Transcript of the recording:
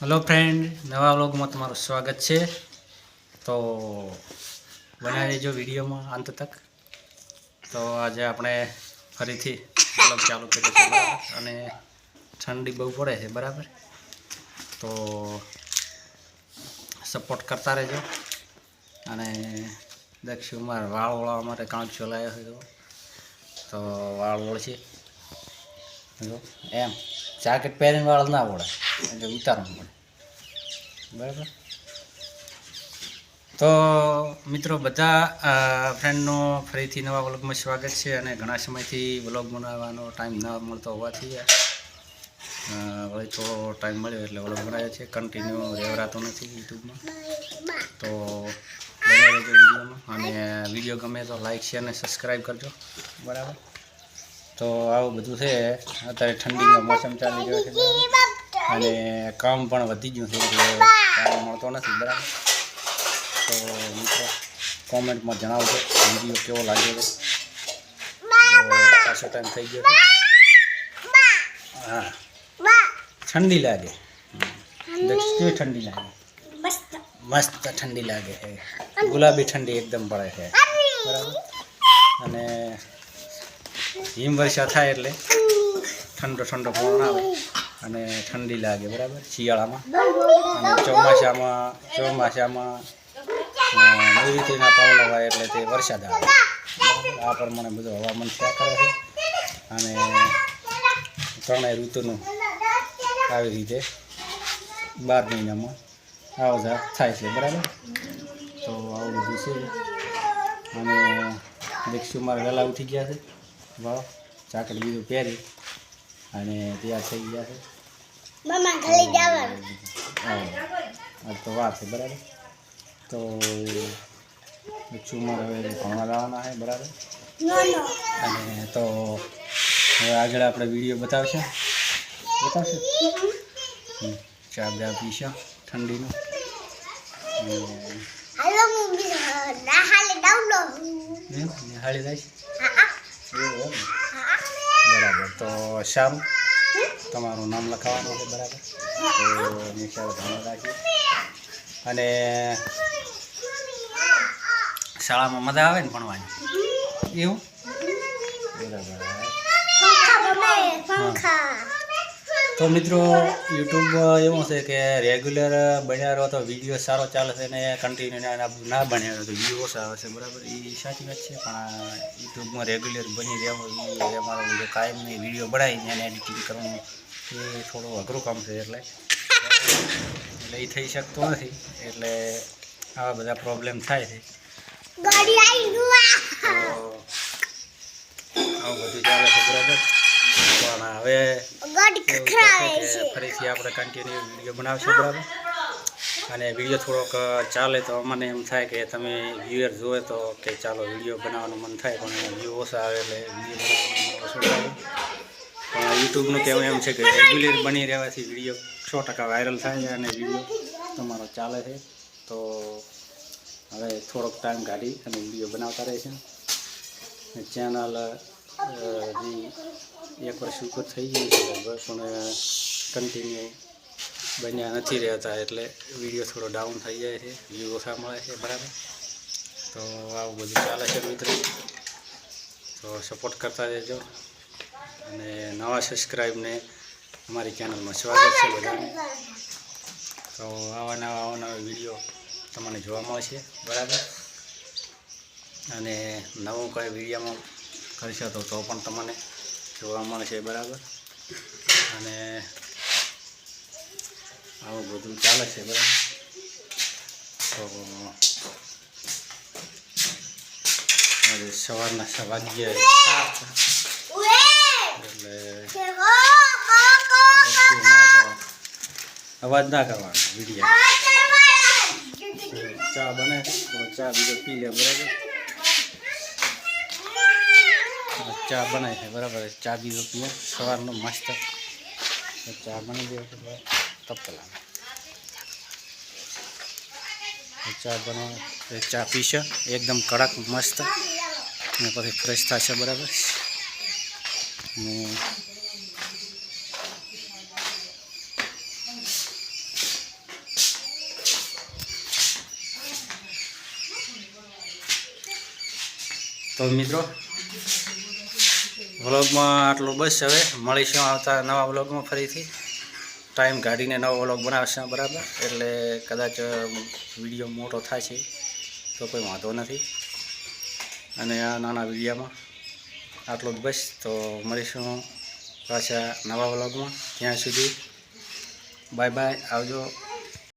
Hello friend, नवा व्लॉगમાં તમારું સ્વાગત છે। તો બના રહેજો વિડીયોમાં અંત તક। તો આજે આપણે ફરીથી વ્લોગ ચાલુ કર્યો છે બરાબર, અને ઠંડી બહુ પડે છે બરાબર, તો સપોર્ટ કરતા રહેજો। અને દક્ષિણ મારા વાળવાળા અમારે કાંક ચલાવ્યો છે તો વાળ વળશે એમ જાકેટ પહેરીને વાળ ના વળે એટલે ઉતારવું પડે બરાબર। તો મિત્રો બધા ફ્રેન્ડનો ફરીથી નવા વ્લોગમાં સ્વાગત છે। અને ઘણા સમયથી વ્લોગ બનાવવાનો ટાઈમ ન મળતો હોવાથી હવે થોડો ટાઈમ મળ્યો એટલે વ્લોગ બનાવ્યો છે। કન્ટિન્યુ રહેવાતો નથી યુટ્યુબમાં, તો બને રહેજો વિડીયોમાં। અને વિડીયો ગમે તો લાઈક શેર અને સબસ્ક્રાઈબ કરજો બરાબર। તો આવું બધું છે। અત્યારે ઠંડીનો મોસમ ચાલી રહ્યો છે અને કામ પણ વધી ગયું છે એટલે ટાઈમ મળતો નથી બરાબર। તો મિત્રો કોમેન્ટમાં જણાવજો વિડીયો કેવો લાગ્યો છે। પાછો ટાઈમ થઈ ગયો છે, હા ઠંડી લાગે, કેવી ઠંડી લાગે, મસ્ત ઠંડી લાગે છે, ગુલાબી ઠંડી એકદમ પડે છે બરાબર। અને હિમવર્ષા થાય એટલે ઠંડો ઠંડો પવન આવે અને ઠંડી લાગે બરાબર શિયાળામાં। અને ચોમાસામાં નૈઋત્યના પવન આવે એટલે તે વરસાદ આવે, આ પ્રમાણે બધું હવામાન થયા કરે છે। અને ત્રણેય ઋતુનું આવી રીતે 12 મહિનામાં આવા જા થાય છે બરાબર। તો આવું બધું છે। અને દીક્ષુ મારે વહેલા ઉઠી ગયા છે, વાહ જાકેટ બીજું પહેરી અને તૈયાર થઈ ગયા છે। આજ તો વાર છે બરાબર। તો દીક્ષુ મારે હવે ભણવા લાવવાના છે બરાબર। અને તો હવે આગળ આપણે વિડીયો બતાવશે ચા બા પીશો ઠંડીનું। નિહાળી જાય બરાબર। તો શ્યામ તમારું નામ લખાવવાનું છે બરાબર, તો નિશાળ ધ્યાન રાખી। અને શાળામાં મજા આવે ને ભણવાની એવું બરાબર। તો મિત્રો યુટ્યુબ એવું છે કે રેગ્યુલર બન્યા રહો તો વિડીયો સારો ચાલે છે, અને કન્ટિન્યુ ના બન્યા રહો તો વ્યૂ ઓછા આવે છે બરાબર, એ સાચી વાત છે। પણ યુટ્યુબમાં રેગ્યુલર બની રહેવું એ અમારો કાયમની વિડીયો બનાવીને એને એડિટિંગ કરવાનું એ થોડું અઘરું કામ છે, એટલે એ થઈ શકતું નથી, એટલે આવા બધા પ્રોબ્લેમ થાય છે। આવું બધું ચાલે છે બરાબર। પણ હવે ફરીથી આપણે કન્ટિન્યુ વિડીયો બનાવશું બરાબર। અને વિડીયો થોડોક ચાલે તો મને એમ થાય કે તમે વ્યુઅર જોવે તો કે ચાલો વિડીયો બનાવવાનું મન થાય, પણ વ્યૂ ઓછા આવે એટલે વિડીયો બનાવવાનું ઓછું થાય। પણ યુટ્યુબનું કહેવું એમ છે કે રેગ્યુલર બની રહેવાથી વિડીયો 100% વાયરલ થાય છે અને વિડીયો તમારો ચાલે છે। તો હવે થોડોક ટાઈમ કાઢી અને વિડીયો બનાવતા રહે છે। ચેનલ જે 1 વર્ષ ઉપર થઈ ગયું છે લગભગ, પણ કન્ટિન્યુ બન્યા નથી રહેતા એટલે વિડીયો થોડો ડાઉન થઈ જાય છે, વ્યૂ ઓછા મળે છે બરાબર। તો આવું બધું ચાલે છે મિત્રો, તો સપોર્ટ કરતા રહેજો। અને નવા સબસ્ક્રાઈબને અમારી ચેનલમાં સ્વાગત છે બધાને। તો આવા નવા વિડીયો તમને જોવા મળશે બરાબર। અને નવું કોઈ વિડીયોમાં કરશો તો પણ તમને જોવા મળશે બરાબર। અને આવું બધું ચાલે છે બરાબર। તો આજે સવારના 7 વાગ્યા એટલે અવાજ ના કરવાનો વિડીયો। ચા બને તો ચા બીજો પી લે બરાબર, ચા બનાય છે બરાબર, ચા બીજો પીએ સવારનો મસ્ત ચા બની દે તપેલા ચા બનાવે, ચા પીશે એકદમ કડક મસ્ત, અને પછી ફ્રેશ થશે બરાબર। અને તો મિત્રો વ્લોગમાં આટલું બસ. હવે મળીશું આવતા નવા વ્લોગમાં ફરીથી. ટાઈમ કાઢીને નવો વ્લોગ બનાવશે બરાબર. એટલે કદાચ વિડીયો મોટો થાય છે તો કોઈ વાંધો નથી. અને આ નાના વિડીયોમાં આટલું જ બસ. તો મળીશું પાછા નવા વ્લોગમાં. ત્યાં સુધી બાય બાય, આવજો.